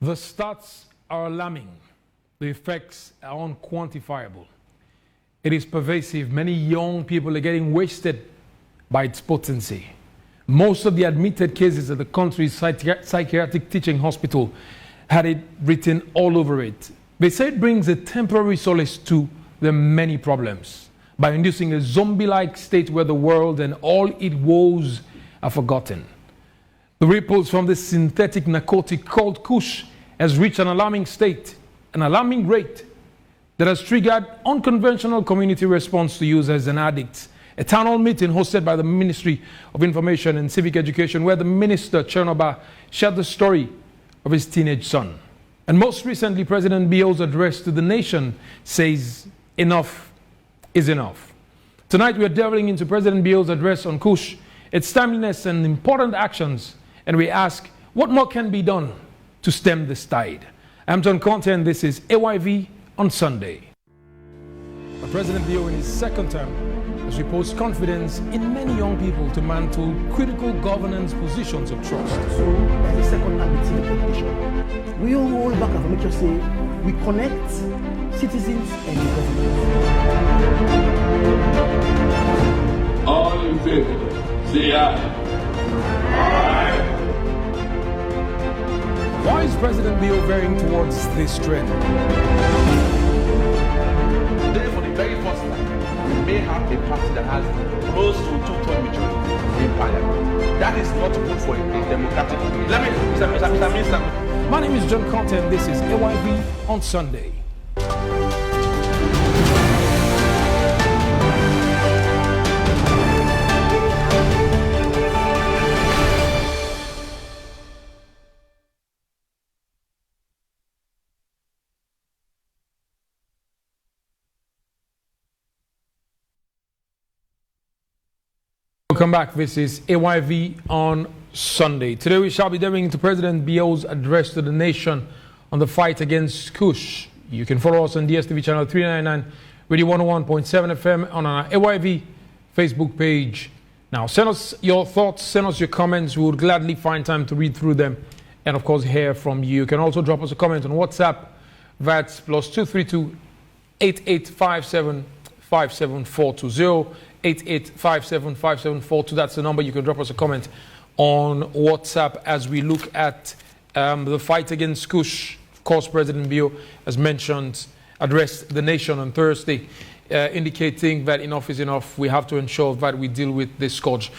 The stats are alarming. The effects are unquantifiable. It is pervasive. Many young people are getting wasted by its potency. Most of the admitted cases at the country's psychiatric teaching hospital had it written all over it. They say it brings a temporary solace to the many problems by inducing a zombie-like state where the world and all its woes are forgotten. The ripples from this synthetic narcotic called Kush has reached an alarming state, an alarming rate that has triggered unconventional community response to users and addicts. A town hall meeting hosted by the Ministry of Information and Civic Education, where the Minister Chernoba shared the story of his teenage son. And most recently, President Bio's address to the nation says enough is enough. Tonight, we are delving into President Bio's address on Kush, its timeliness and important actions, and we ask what more can be done to stem this tide. I'm John Conte, and this is AYV on Sunday. President Bio, in his second term, has reposed confidence in many young people to mantle critical governance positions of trust. So, as the second time it's in the politician, we all roll back and make sure say we connect citizens and the government. All in favor, say aye. Aye. Why is President Bio veering towards this trend? Today, for the very first time, we may have a party that has close to 2/3 majority in parliament. That is not good for a democratic. Let me, Mr. Minister. My name is John Conte, and this is AYV on Sunday. Welcome back. This is AYV on Sunday. Today we shall be delving into President Bio's address to the nation on the fight against Kush. You can follow us on DSTV channel 399, Radio 101.7 FM on our AYV Facebook page. Now send us your thoughts, send us your comments. We would gladly find time to read through them and of course hear from you. You can also drop us a comment on WhatsApp. That's +232 8857 57420. 88575742. That's the number. You can drop us a comment on WhatsApp as we look at the fight against Kush. Of course, President Bio, as mentioned, addressed the nation on Thursday, indicating that enough is enough. We have to ensure that we deal with this scourge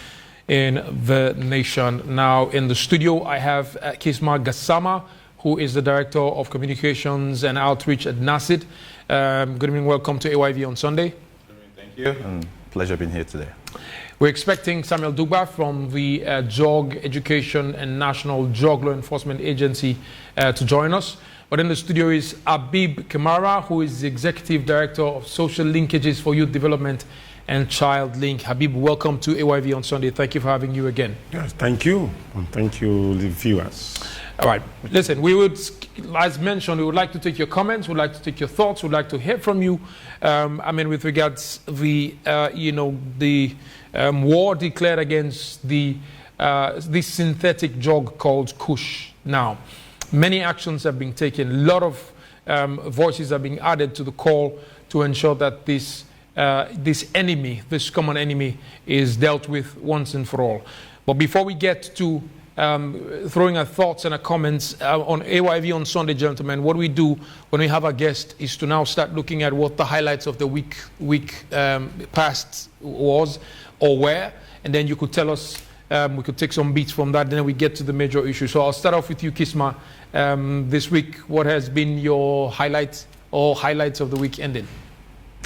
in the nation. Now, in the studio, I have Kisma Gassama, who is the Director of Communications and Outreach at NACID. Good evening. Welcome to AYV on Sunday. Thank you. Pleasure being here today. We're expecting Samuel Dugba from the Drug Education and National Drug Law Enforcement Agency to join us. But in the studio is Habib Kamara, who is the Executive Director of Social Linkages for Youth Development and Child Link. Habib, welcome to AYV on Sunday. Thank you for having you again. Yes, thank you. And thank you, the viewers. All right. Listen, we would, as mentioned, we would like to take your comments, we'd like to take your thoughts, we'd like to hear from you. With regards the, war declared against this synthetic drug called Kush. Now, many actions have been taken. A lot of voices are being added to the call to ensure that this enemy, this common enemy, is dealt with once and for all. But before we get to throwing our thoughts and our comments on AYV on Sunday, gentlemen, what we do when we have a guest is to now start looking at what the highlights of the week past was or were, and then you could tell us, we could take some beats from that, then we get to the major issue. So I'll start off with you, Kisma. This week, what has been your highlights or highlights of the week ending?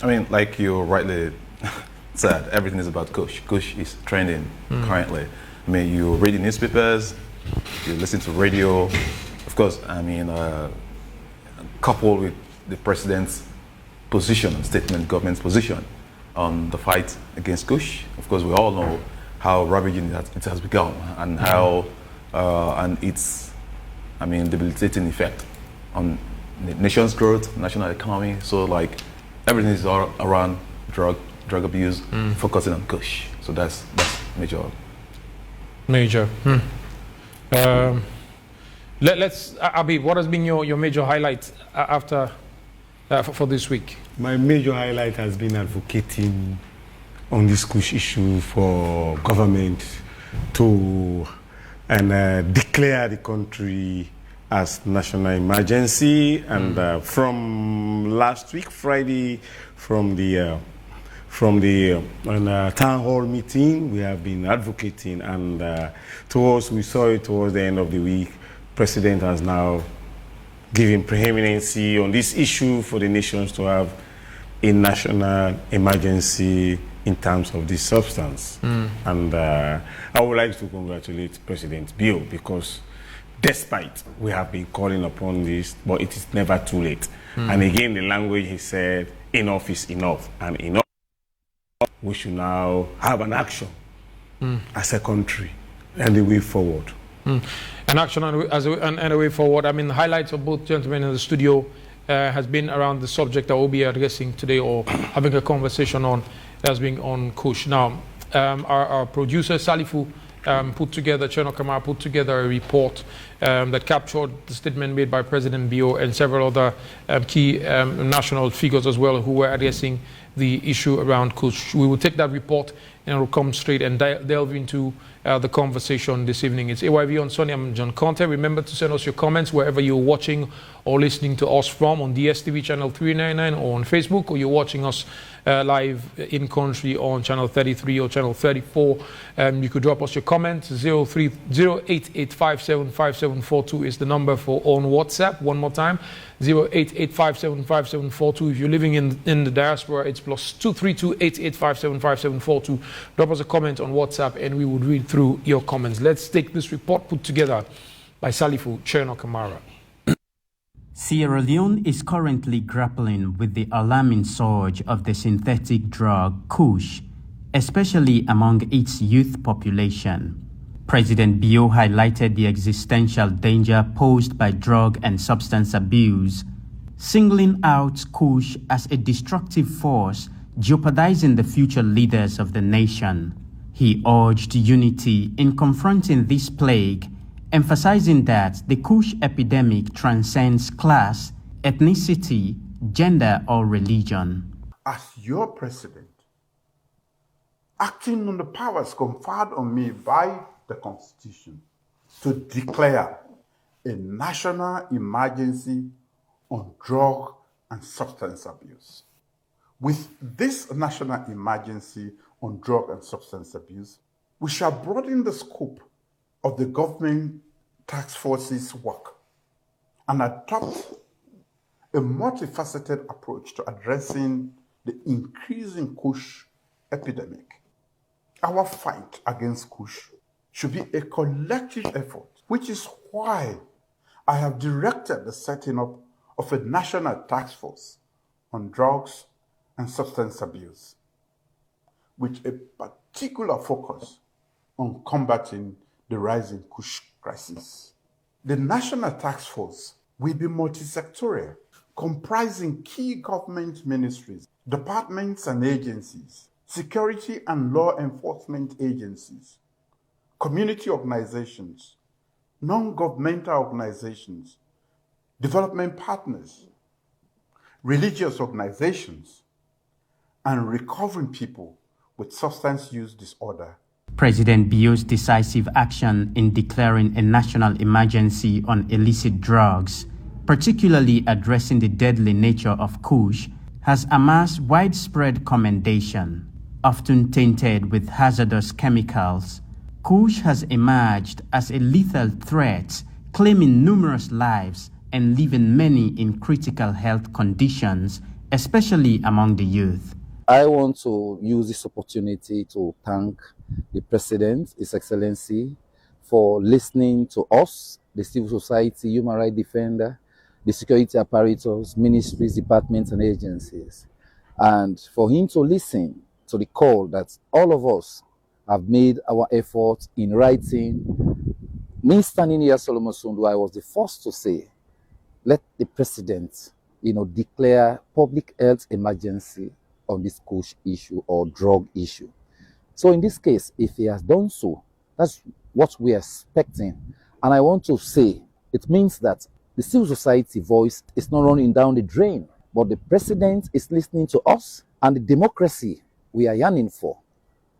Like you rightly said, everything is about Kush. Kush is trending currently. You read the newspapers, you listen to radio, of course, coupled with the president's position, statement, government's position on the fight against Kush. Of course, we all know how ravaging it has become and how, and its, debilitating effect on the nation's growth, national economy. So, everything is all around drug abuse, focusing on Kush. So that's major. Let's, Abib, what has been your major highlight after for this week? My major highlight has been advocating on this Kush issue for government to declare the country as national emergency. And from last week, Friday, from the town hall meeting, we have been advocating, and we saw it towards the end of the week. President has now given preeminency on this issue for the nations to have a national emergency in terms of this substance. And I would like to congratulate President Bio, because despite we have been calling upon this, but it is never too late. And again, the language he said, enough is enough, and enough. We should now have an action as a country and the way forward. An action and a way forward. I mean, the highlights of both gentlemen in the studio has been around the subject that we'll be addressing today, or having a conversation on, has been on Kush. Now, our producer Salifu Cherno Kamara put together a report that captured the statement made by President Bio and several other key national figures as well, who were addressing the issue around Kush. We will take that report and we'll come straight and delve into the conversation this evening. It's AYV on Sunday. I'm John Conte. Remember to send us your comments wherever you're watching or listening to us from, on DSTV channel 399 or on Facebook, or you're watching us live in country on channel 33 or channel 34. You could drop us your comments. 088575742 is the number for on WhatsApp. One more time, 088575742. If you're living in the diaspora, it's +23288575742. Drop us a comment on WhatsApp and we would read through your comments. Let's take this report put together by Salifu Cherno Kamara. Sierra Leone is currently grappling with the alarming surge of the synthetic drug Kush, especially among its youth population. President Bio highlighted the existential danger posed by drug and substance abuse, singling out Kush as a destructive force jeopardizing the future leaders of the nation. He urged unity in confronting this plague, emphasizing that the Kush epidemic transcends class, ethnicity, gender, or religion. As your president, acting on the powers conferred on me by the Constitution, to declare a national emergency on drug and substance abuse. With this national emergency on drug and substance abuse, we shall broaden the scope of the government task force's work and adopt a multifaceted approach to addressing the increasing Kush epidemic. Our fight against Kush should be a collective effort, which is why I have directed the setting up of a national task force on drugs and substance abuse, with a particular focus on combating the rising Kush crisis. The National Task Force will be multisectorial, comprising key government ministries, departments and agencies, security and law enforcement agencies, community organizations, non-governmental organizations, development partners, religious organizations, and recovering people with substance use disorder. President Bio's decisive action in declaring a national emergency on illicit drugs, particularly addressing the deadly nature of Kush, has amassed widespread commendation. Often tainted with hazardous chemicals, Kush has emerged as a lethal threat, claiming numerous lives and leaving many in critical health conditions, especially among the youth. I want to use this opportunity to thank the President, His Excellency, for listening to us, the civil society, human rights defender, the security apparatus, ministries, departments, and agencies, and for him to listen to the call that all of us have made our efforts in writing. Me standing here, Solomon Sundu, I was the first to say, let the President, declare public health emergency on this Kush issue or drug issue. So in this case, if he has done so, that's what we are expecting. And I want to say It means that the civil society voice is not running down the drain, but the president is listening to us, and the democracy we are yearning for,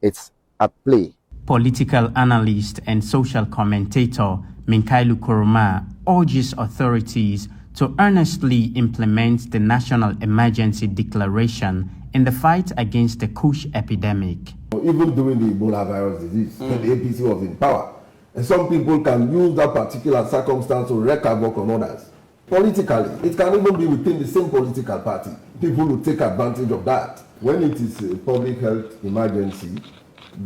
it's at play. Political analyst and social commentator Minkailu Kuruma urges authorities to earnestly implement the National Emergency Declaration in the fight against the Kush epidemic. Even during the Ebola virus disease, when the APC was in power, and some people can use that particular circumstance to wreak havoc on others. Politically, it can even be within the same political party. People will take advantage of that. When it is a public health emergency,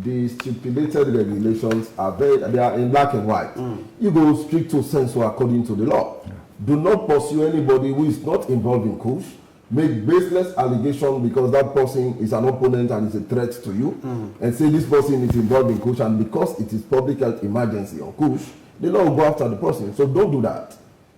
the stipulated regulations they are in black and white. You go stricto sensu according to the law. Do not pursue anybody who is not involved in Kush. Make baseless allegation because that person is an opponent and is a threat to you, and say this person is involved in Kush, and because it is public health emergency on Kush, the law will go after the person. So don't do that.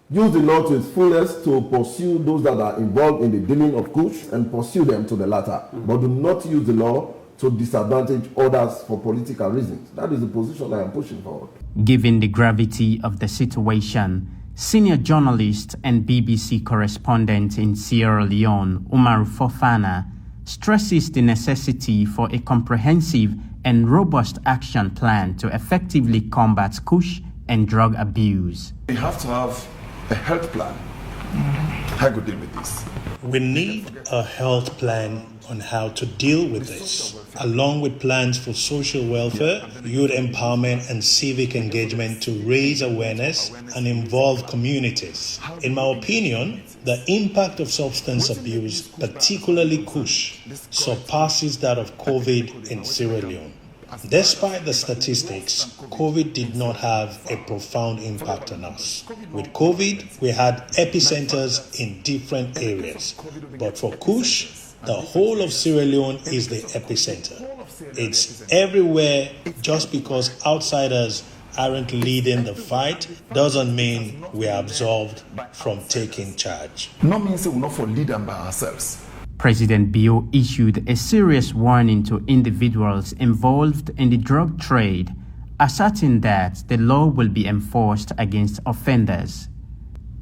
Use the law to its fullest to pursue those that are involved in the dealing of Kush and pursue them to the latter. But do not use the law to disadvantage others for political reasons. That is the position I am pushing forward. Given the gravity of the situation, senior journalist and BBC correspondent in Sierra Leone, Umaru Fofana, stresses the necessity for a comprehensive and robust action plan to effectively combat Kush and drug abuse. We have to have a health plan. How to deal with this? We need a health plan on how to deal with this, along with plans for social welfare, youth empowerment, and civic engagement to raise awareness and involve communities. In my opinion, the impact of substance abuse, particularly Kush, surpasses that of COVID in Sierra Leone. Despite the statistics, COVID did not have a profound impact on us. With COVID, we had epicenters in different areas. But for Kush, the whole of Sierra Leone is the epicenter. It's everywhere. Just because outsiders aren't leading the fight doesn't mean we are absolved from taking charge. No means we will not for lead them by ourselves. President Bio issued a serious warning to individuals involved in the drug trade, asserting that the law will be enforced against offenders.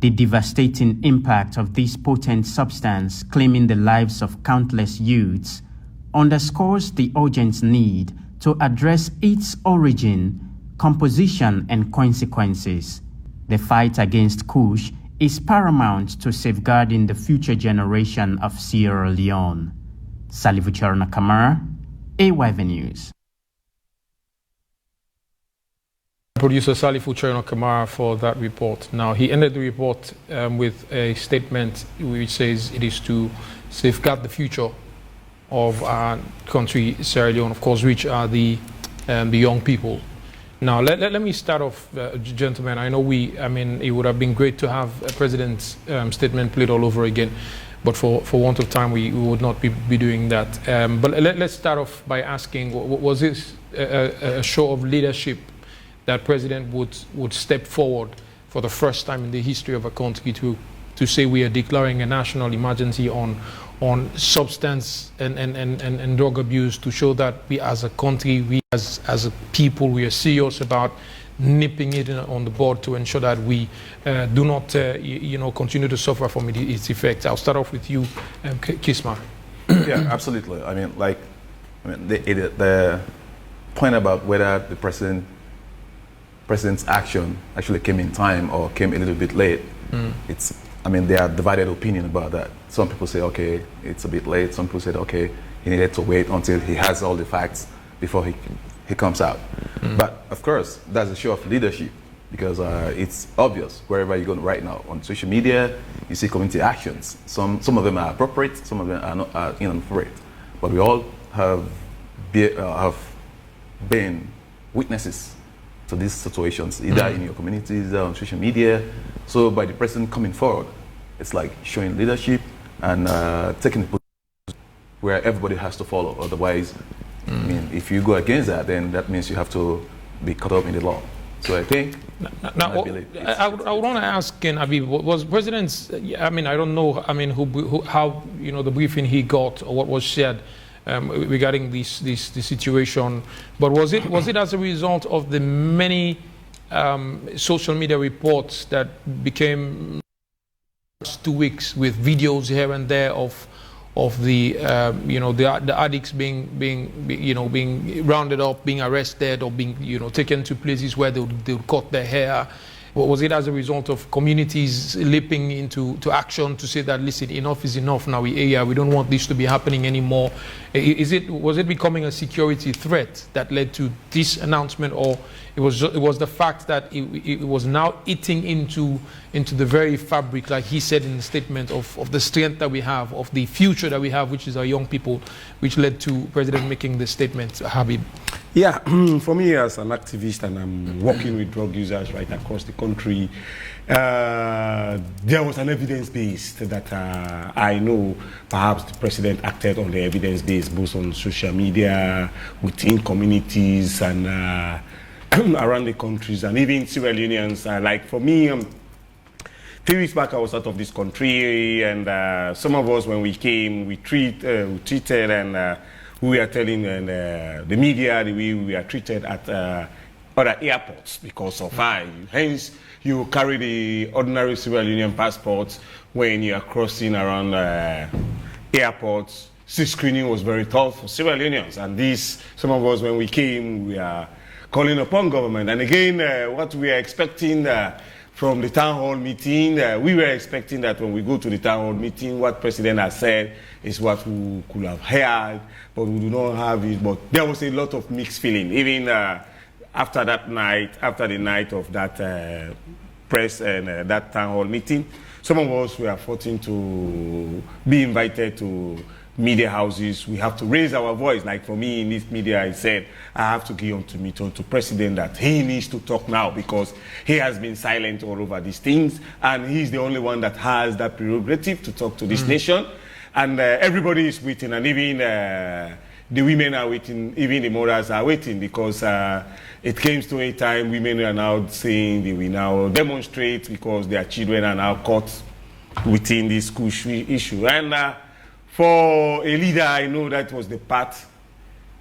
The devastating impact of this potent substance claiming the lives of countless youths underscores the urgent need to address its origin, composition, and consequences. The fight against Kush is paramount to safeguarding the future generation of Sierra Leone. Salifu Charna Kamara, AYV News. Producer Salifu Charna Kamara for that report. Now, he ended the report with a statement which says it is to safeguard the future of our country, Sierra Leone, of course, which are the young people. Now, let me start off, gentlemen. I know it would have been great to have a president's statement played all over again, but for want of time, we would not be doing that. But let's start off by asking, was this a show of leadership that president would step forward for the first time in the history of a country to say we are declaring a national emergency on substance and drug abuse, to show that we as a country, we as a people, we are serious about nipping it on the bud to ensure that we do not continue to suffer from its effects. I'll start off with you, Kisma. Yeah, absolutely. The point about whether the president's action actually came in time or came a little bit late, there are divided opinion about that. Some people say, okay, it's a bit late. Some people said, okay, he needed to wait until he has all the facts before he comes out. But of course, that's a show of leadership, because it's obvious wherever you go right now. On social media, you see community actions. Some of them are appropriate, some of them are not inappropriate. But we all have been witnesses to these situations, either in your communities or on social media. So by the president coming forward, it's like showing leadership and taking the position where everybody has to follow. Otherwise, if you go against that, then that means you have to be caught up in the law. So I think. I would want to ask, Habib, was president's? I don't know. How the briefing he got or what was shared regarding this situation. But was it as a result of the many social media reports that became 2 weeks with videos here and there of the the addicts being rounded up, being arrested, or being taken to places where they would cut their hair. Was it as a result of communities leaping into action to say that, listen, enough is enough now, we don't want this to be happening anymore? Was it becoming a security threat that led to this announcement, or it was the fact that it was now eating into the very fabric, like he said in the statement, of the strength that we have, of the future that we have, which is our young people, which led to President making the statement? Habib. Yeah, for me as an activist, and I'm working with drug users right across the country, there was an evidence base that I know perhaps the president acted on the evidence base, both on social media, within communities, and around the countries, and even Sierra Leoneans. Like for me, 3 weeks back I was out of this country, and some of us, when we came, we treated and we are telling the media the way we are treated at other airports because of hence you carry the ordinary Sierra Leonean passports when you are crossing around airports. Screening was very tough for Sierra Leoneans, and some of us, when we came, we are calling upon government. And again, what we are expecting from the town hall meeting, we were expecting that when we go to the town hall meeting, what President has said is what we could have heard, but we do not have it. But there was a lot of mixed feeling, even after that night, after the night of that press and that town hall meeting. Some of us were fortunate to be invited to media houses. We have to raise our voice. Like for me in this media, I said I have to give on to President that he needs to talk now, because he has been silent all over these things, and he's the only one that has that prerogative to talk to this nation. And everybody is waiting, and even the women are waiting, even the mothers are waiting, because it came to a time women are now saying they will now demonstrate because their children are now caught within this Kush issue. And for a leader, I know that was the path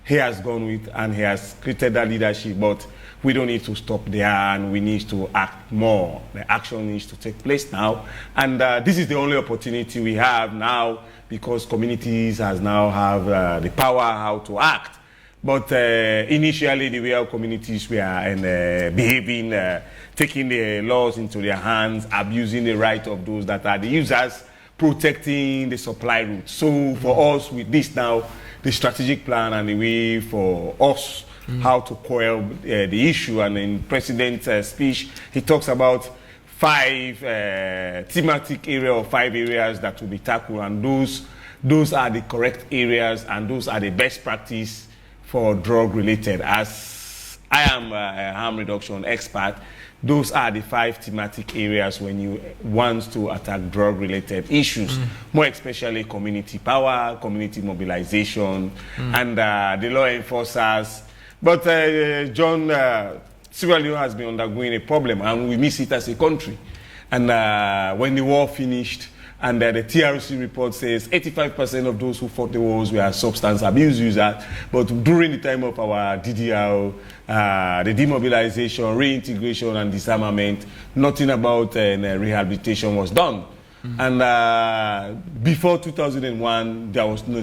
he has gone with, and he has created that leadership. But we don't need to stop there, and we need to act more. The action needs to take place now. And this is the only opportunity we have now, because communities now have the power how to act. But initially, the way our communities were behaving, taking the laws into their hands, abusing the right of those that are the users, protecting the supply route. So for us, with this now, the strategic plan and the way for us how to quell the issue, and in President's speech, he talks about 5 thematic areas or 5 areas that will be tackled, and those are the correct areas, and those are the best practice for drug related. As I am a harm reduction expert, those are the 5 thematic areas when you want to attack drug-related issues, more especially community power, community mobilization, and the law enforcers. But John, Sierra Leone has been undergoing a problem, and we miss it as a country. And when the war finished, and the TRC report says 85% of those who fought the wars were substance abuse users. But during the time of our DDR, the demobilization, reintegration, and disarmament, nothing about rehabilitation was done. And before 2001,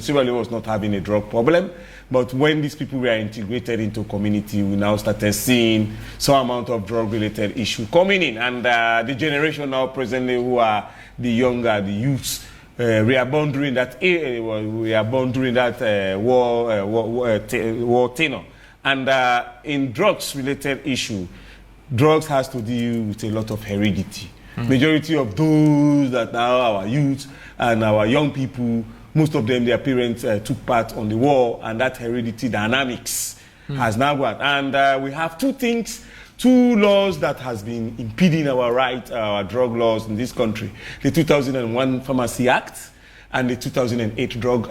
Sierra Leone was not having a drug problem. But when these people were integrated into community, we now started seeing some amount of drug-related issue coming in. And the generation now presently, who are the younger, the youths, we are born during that war tenure. And in drugs-related issue, drugs has to deal with a lot of heredity. Majority of those that are our youth and our young people, most of them, their parents took part on the war, and that heredity dynamics has now gone. And we have 2 laws that has been impeding our our drug laws in this country. The 2001 Pharmacy Act and the 2008 drug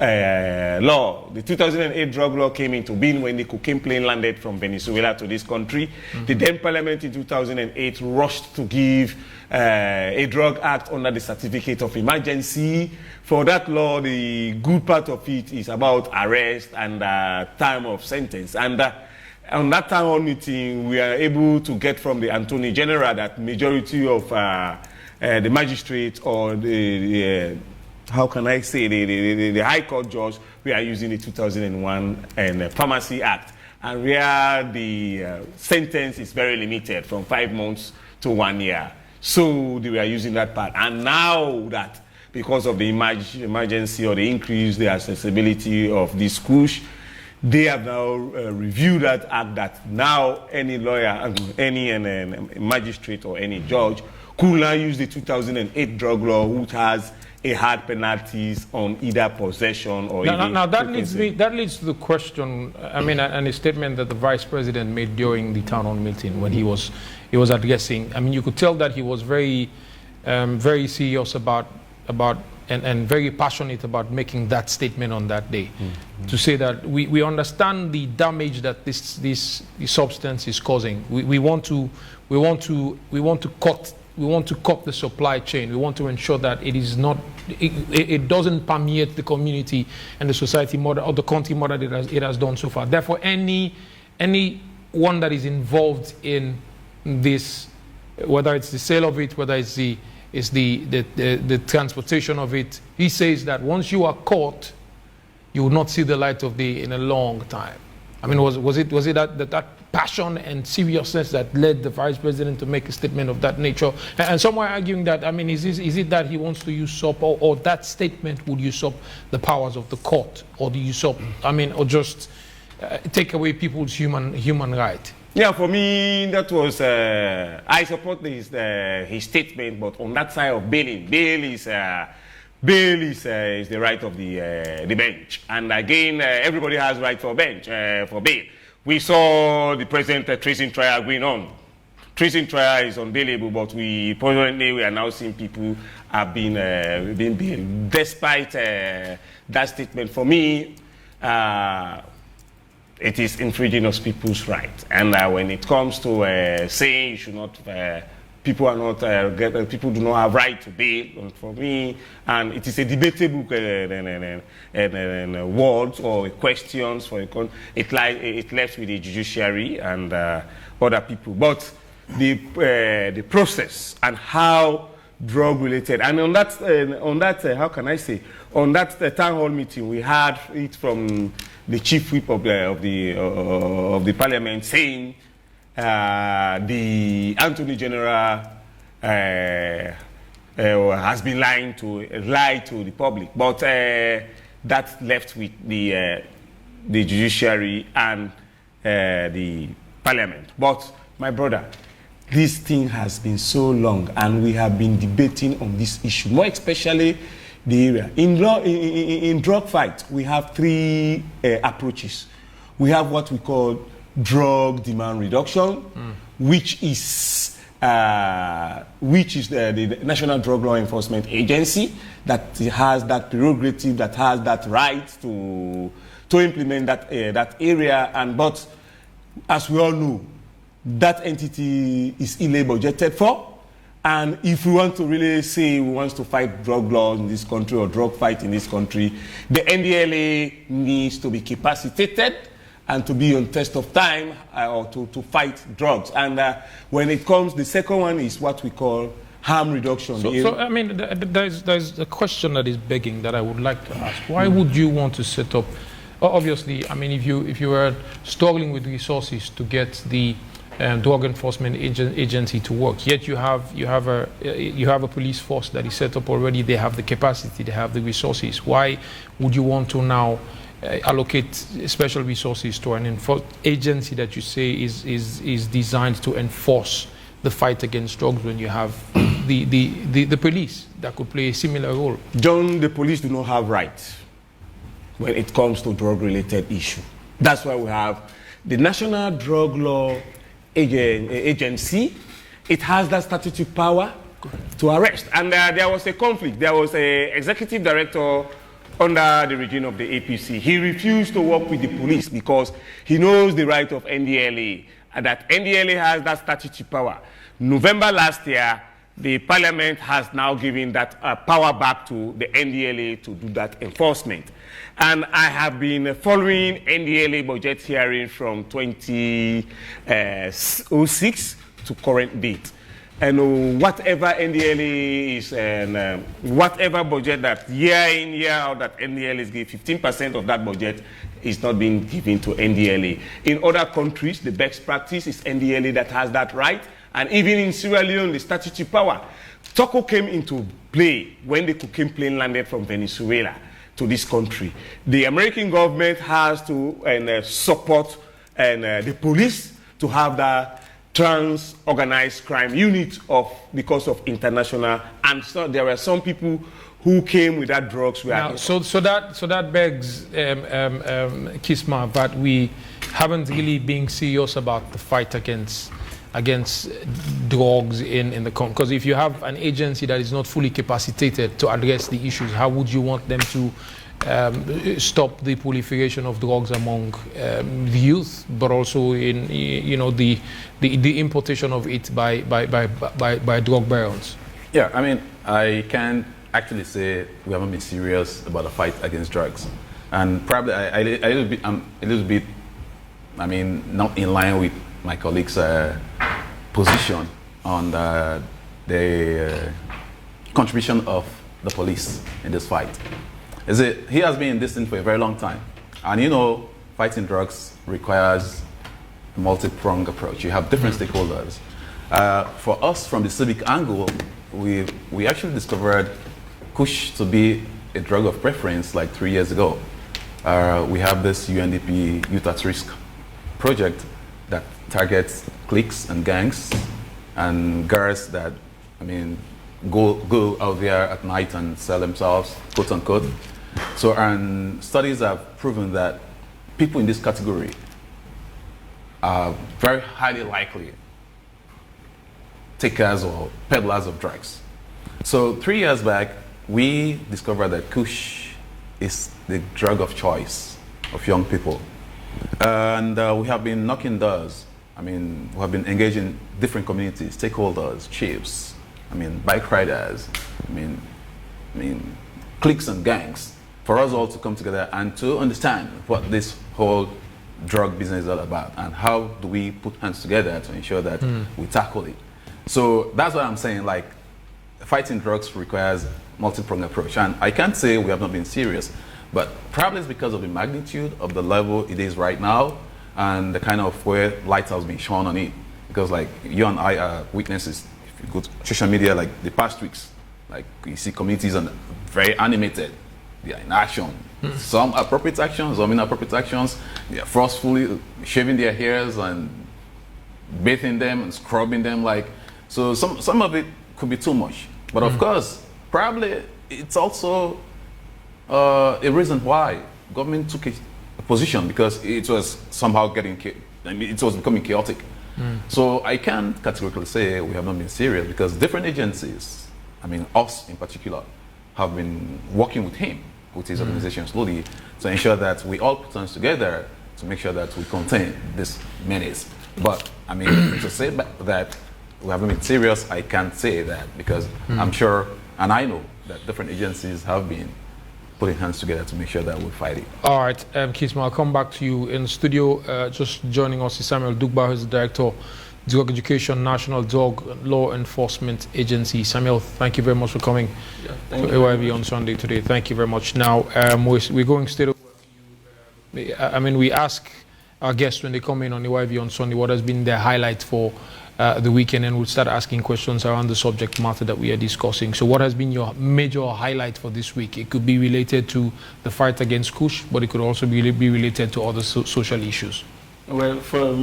law. The 2008 drug law came into being when the cocaine plane landed from Venezuela to this country. The then parliament in 2008 rushed to give a drug act under the certificate of emergency. For that law, the good part of it is about arrest and time of sentence. And on that town hall meeting, we are able to get from the Attorney General that majority of the magistrate or how can I say, the High Court judge, we are using the 2001 and Pharmacy Act, and where the sentence is very limited from 5 months to 1 year. So they were using that part. And now that, because of the emergency or the increase, the accessibility of this Kush, they have now reviewed that act that now any lawyer, any magistrate or any judge could now use the 2008 drug law, which has a hard penalties on either possession or now that leads to the question, I mean, and a statement that the Vice President made during the town hall meeting when he was addressing. I mean, you could tell that he was very very serious about and very passionate about making that statement on that day, to say that we understand the damage that this substance is causing. We want to cut the supply chain. We want to ensure that it doesn't permeate the community and the society more or the country more than it has done so far. Therefore, anyone that is involved in this, whether it's the sale of it, whether it's the transportation of it, he says that once you are caught, you will not see the light of day in a long time. I mean, was it that passion and seriousness that led the Vice President to make a statement of that nature? And some are arguing that, I mean, is it that he wants to usurp, or that statement would usurp the powers of the court, or or just take away people's human right? Yeah, for me, that was, I support his statement, but on that side of bail is the right of the bench. And again, everybody has right for for bail. We saw the present tracing trial going on. Tracing trial is unbailable, but we are now seeing people have been bailed. Despite that statement, for me, it is infringing on people's rights. And when it comes to saying you should not, people do not have right to bail, for me, and it is a debatable words or questions for it left with the judiciary and other people. But the process and how drug related, and on that how can I say, on that town hall meeting, we had it from the chief whip of the parliament saying the Attorney General has been lying to the public, but that left with the judiciary and the parliament. But my brother, this thing has been so long, and we have been debating on this issue, more especially the area. In drug fight, we have three approaches. We have what we call drug demand reduction, which is the National Drug Law Enforcement Agency that has that prerogative, that has that right to implement that area. But as we all know, that entity is illegally budgeted for. And if we want to really say we want to fight drug laws in this country or drug fight in this country, the NDLA needs to be capacitated and to be on test of time or to fight drugs. And when it comes, the second one is what we call harm reduction. So I mean, there's a question that is begging that I would like to ask. Why would you want to set up? Obviously, I mean, if you were struggling with resources to get the drug enforcement agency to work, yet you have a police force that is set up already. They have the capacity, they have the resources. Why would you want to now allocate special resources to an agency that you say is designed to enforce the fight against drugs, when you have the police that could play a similar role? John, the police do not have rights when it comes to drug-related issue. That's why we have the National Drug Law Agency. It has that statutory power to arrest. And there was a conflict. There was an executive director under the regime of the APC. He refused to work with the police because he knows the right of NDLA, and that NDLA has that statutory power. November last year, the parliament has now given that power back to the NDLA to do that enforcement. And I have been following NDLA budget hearing from 2006 to current date. And whatever NDLA is, and whatever budget that year in, year out that NDLA is giving, 15% of that budget is not being given to NDLA. In other countries, the best practice is NDLA that has that right. And even in Sierra Leone, the statutory power. TOCO came into play when the cocaine plane landed from Venezuela to this country. The American government has to support the police to have that trans-organized crime unit because of international. And so there were some people who came with that drugs. Now, so that begs, Kisma, that we haven't really been serious about the fight against drugs in the country. Because if you have an agency that is not fully capacitated to address the issues, how would you want them to stop the proliferation of drugs among the youth, but also in the importation of it by drug barons? Yeah, I mean, I can actually say we haven't been serious about the fight against drugs, and probably I'm a little bit, I mean, not in line with my colleagues' position on the contribution of the police in this fight. He has been in this thing for a very long time, and fighting drugs requires a multi-pronged approach. You have different stakeholders. For us, from the civic angle, we actually discovered Kush to be a drug of preference like 3 years ago. We have this UNDP Youth at Risk project that targets cliques and gangs and girls that, I mean, go out there at night and sell themselves, quote unquote. So, and studies have proven that people in this category are very highly likely takers or peddlers of drugs. So 3 years back, we discovered that Kush is the drug of choice of young people. And we have been knocking doors. I mean, we have been engaging different communities, stakeholders, chiefs, I mean, bike riders, I mean, cliques and gangs, for us all to come together and to understand what this whole drug business is all about and how do we put hands together to ensure that we tackle it. So that's what I'm saying, like, fighting drugs requires multi-pronged approach. And I can't say we have not been serious, but probably it's because of the magnitude of the level it is right now and the kind of where light has been shone on it. Because like you and I are witnesses, if you go to social media like the past weeks, like you see communities and very animated, they are in action. Some appropriate actions, some inappropriate actions. They are forcefully shaving their hairs and bathing them and scrubbing them. Like, so some of it could be too much. But of course, probably it's also a reason why government took a position, because it was somehow it was becoming chaotic. So I can't categorically say we have not been serious, because different agencies, I mean us in particular, have been working with him, with his organization slowly, to ensure that we all put hands together to make sure that we contain this menace. But I mean, to say that we haven't been serious, I can't say that, because I'm sure, and I know that different agencies have been putting hands together to make sure that we fight it. All right, Kisma, I'll come back to you in the studio. Just joining us is Samuel Dugba, who's the Director, Drug Education, National Drug Law Enforcement Agency. Samuel, thank you very much for coming to AYV on Sunday today. Thank you very much. Now, we're going straight over to you. I mean, we ask our guests when they come in on AYV on Sunday what has been their highlight for the weekend, and we'll start asking questions around the subject matter that we are discussing. So what has been your major highlight for this week? It could be related to the fight against Kush, but it could also be related to other social issues. Well, for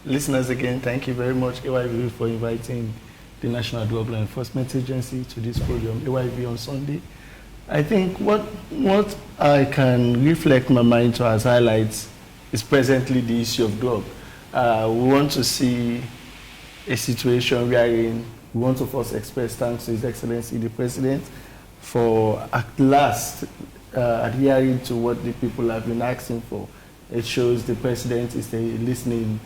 listeners again, thank you very much, AYV, for inviting the National Drug Law Enforcement Agency to this program, AYV on Sunday. I think what I can reflect my mind to as highlights is presently the issue of drug. We want to see a situation wherein we want to first express thanks to His Excellency the President for at last adhering to what the people have been asking for. It shows the President is a listening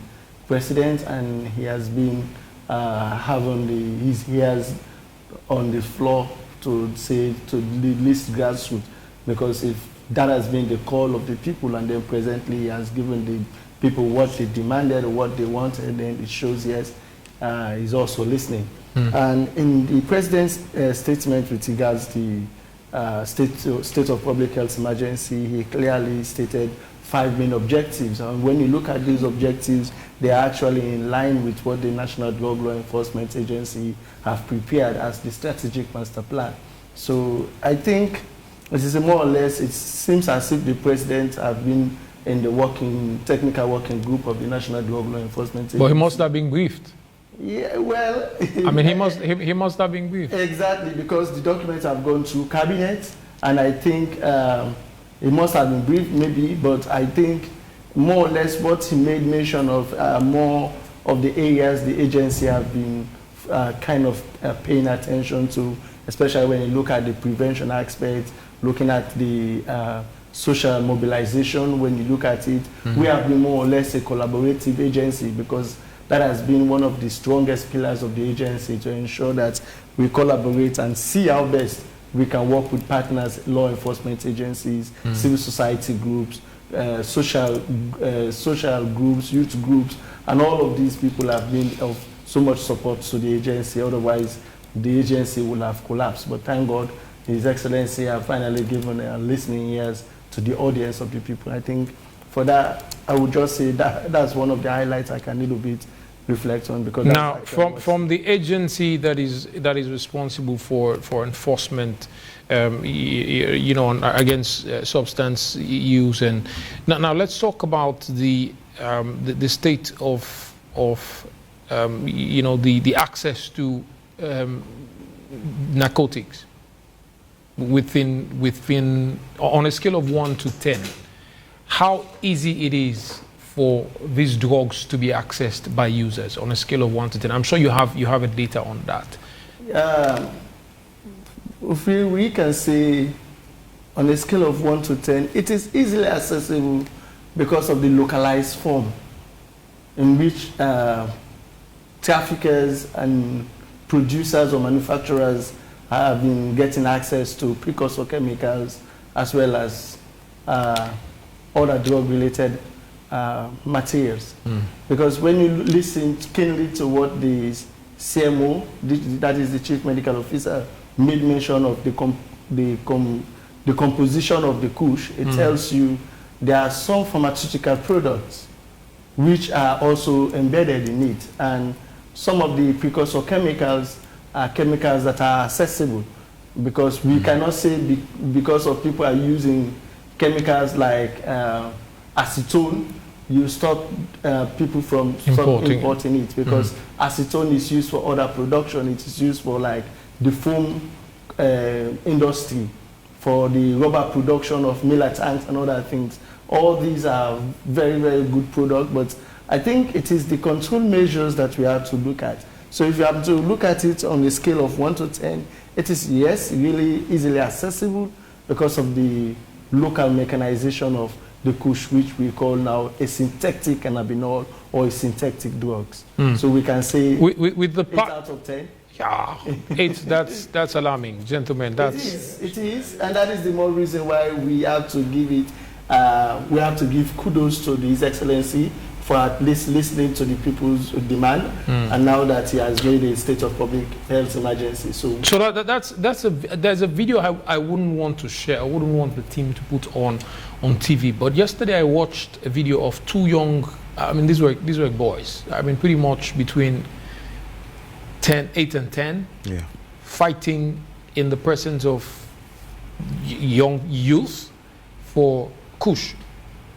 President, and he has been he has on the floor to say to the least grassroots, because if that has been the call of the people, and then presently he has given the people what they demanded or what they wanted, and then it shows yes, he's also listening. And in the president's statement with regards to the state of public health emergency, he clearly stated 5 main objectives. And when you look at these objectives, they are actually in line with what the National Drug Law Enforcement Agency have prepared as the strategic master plan. So I think it is more or less, it seems as if the president have been in the technical working group of the National Drug Law Enforcement Agency. But he must have been briefed. Yeah, well... I mean, he must have been briefed. Exactly, because the documents have gone through cabinet, and I think it must have been briefed maybe, but I think more or less what he made mention of, more of the areas the agency have been kind of paying attention to, especially when you look at the prevention aspect, looking at the social mobilization. When you look at it, we have been more or less a collaborative agency, because that has been one of the strongest pillars of the agency, to ensure that we collaborate and see how best we can work with partners, law enforcement agencies, civil society groups, social groups, youth groups, and all of these people have been of so much support to the agency. Otherwise, the agency would have collapsed. But thank God, His Excellency have finally given listening ears to the audience of the people. I think for that, I would just say that that's one of the highlights I can a little bit reflect on, because now from the agency that is responsible for enforcement, you know, against substance use, and now let's talk about the state of you know, the access to narcotics within on a scale of 1 to 10. How easy it is for these drugs to be accessed by users on a scale of 1 to 10? I'm sure you have a data on that. We can say on a scale of 1 to 10, it is easily accessible because of the localized form in which traffickers and producers or manufacturers have been getting access to precursor chemicals, as well as other drug-related materials. Because when you listen keenly to what the CMO, that is the Chief Medical Officer, made mention of the composition of the Kush, it tells you there are some pharmaceutical products which are also embedded in it. And some of the precursor chemicals are chemicals that are accessible, because we cannot say because of people are using chemicals like acetone, you stop people from importing it, because acetone is used for other production. It is used for like the foam industry, for the rubber production of miller tanks and other things. All these are very, very good products, but I think it is the control measures that we have to look at. So if you have to look at it on a scale of 1 to 10, it is, yes, really easily accessible because of the local mechanization of the Kush, which we call now a synthetic cannabinol or a synthetic drugs. So we can say with the 8 out of 10. Yeah, that's alarming, gentlemen. It is, and that is the more reason why we have to give it. We have to give kudos to His Excellency for at least listening to the people's demand, and now that he has made a state of public health emergency. So there's a video I wouldn't want to share. I wouldn't want the team to put on TV. But yesterday I watched a video of 2 young. I mean, these were boys. I mean, pretty much between 8 and 10, fighting in the presence of young youth for Kush.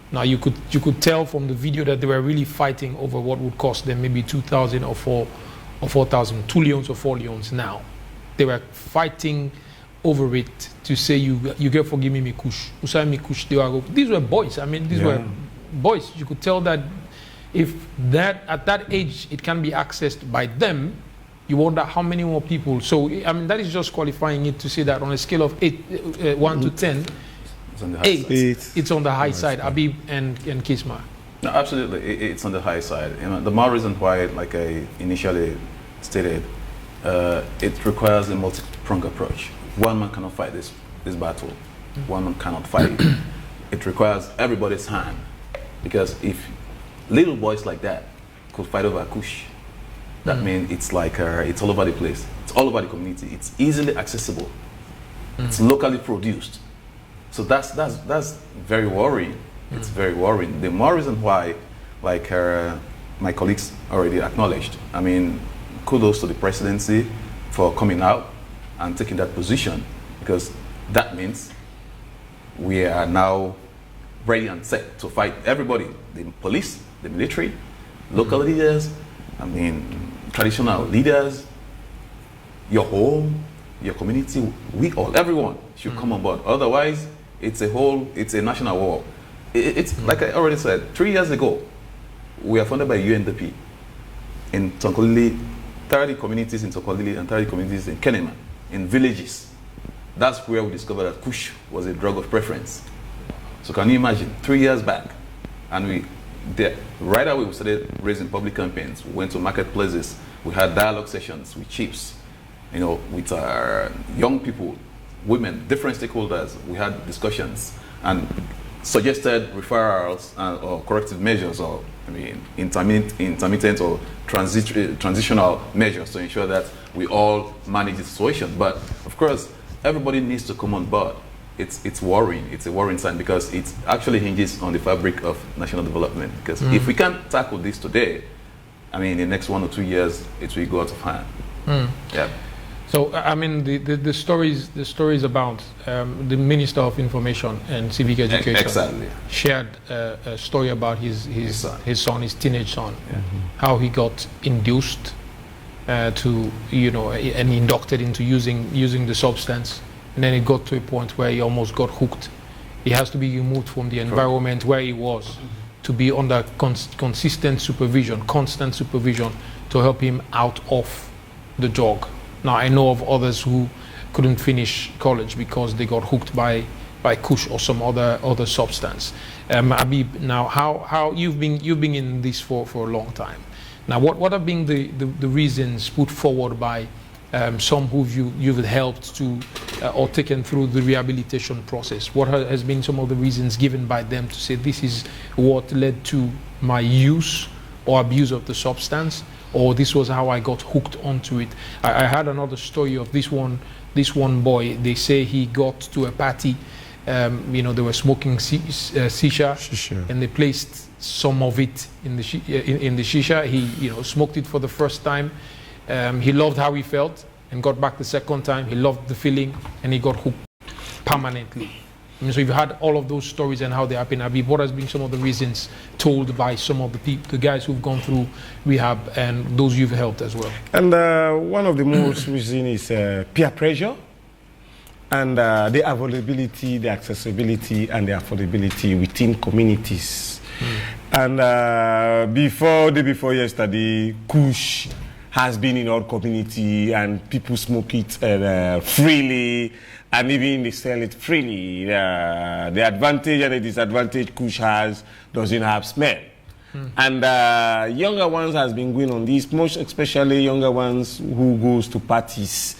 Now you could tell from the video that they were really fighting over what would cost them maybe 2,000 or 4,000, 2 leons or 4 leons. Now they were fighting over it to say you get for giving me Kush, Usai me Kush. These were boys. I mean, these were boys. You could tell that if that at that age it can be accessed by them, you wonder how many more people. So I mean, that is just qualifying it to say that on a scale of 1 to 10. It's on the high 8, side. It's on the high side. Abib and Kisma. No, absolutely, it's on the high side. You know, the more reason why, like I initially stated, it requires a multi-pronged approach. One man cannot fight this battle. One man cannot fight it. It requires everybody's hand, because if little boys like that could fight over Kush, that means it's like it's all over the place. It's all over the community. It's easily accessible. It's locally produced. So that's very worrying. It's very worrying. The more reason why, like my colleagues already acknowledged, I mean, kudos to the presidency for coming out and taking that position, because that means we are now ready and set to fight everybody, the police, the military, local leaders, I mean, traditional leaders, your home, your community, we all, everyone should come on board. Otherwise, it's a national war. It's like I already said, 3 years ago, we are funded by UNDP in Tonkolili, 30 communities in Tonkolili and 30 communities in Kenema, in villages. That's where we discovered that Kush was a drug of preference. So can you imagine, 3 years back, and right away we started raising public campaigns. We went to marketplaces, we had dialogue sessions with chiefs, you know, with our young people, women, different stakeholders. We had discussions and suggested referrals or corrective measures, or I mean, intermittent or transitional measures to ensure that we all manage the situation. But of course, everybody needs to come on board. It's worrying. It's a worrying sign, because it actually hinges on the fabric of national development. Because if we can't tackle this today, I mean, in the next 1 or 2 years, it will go out of hand. Yeah. So, I mean, the stories about the Minister of Information and Civic Education shared a story about his teenage son, how he got induced to, you know, and inducted into using the substance, and then it got to a point where he almost got hooked. He has to be removed from the environment where he was to be under constant supervision to help him out of the drug. Now, I know of others who couldn't finish college because they got hooked by Kush or some other substance. Habib, now how you've been in this for a long time. Now, what have been the reasons put forward by some who you've helped to or taken through the rehabilitation process? What has been some of the reasons given by them to say this is what led to my use or abuse of the substance, or this was how I got hooked onto it? I had another story of this one boy. They say he got to a party, you know, they were smoking shisha, and they placed some of it in the shisha. He, you know, smoked it for the first time. He loved how he felt, and got back the second time. He loved the feeling, and he got hooked permanently. I mean, so you've had all of those stories and how they happen. Habib, what has been some of the reasons told by some of the guys who've gone through rehab and those you've helped as well? And one of the most reasons is peer pressure, and the availability, the accessibility, and the affordability within communities. And before yesterday, Kush has been in our community, and people smoke it freely, and even they sell it freely. The advantage and the disadvantage Kush has doesn't have smell. And younger ones has been going on this, most especially younger ones who goes to parties,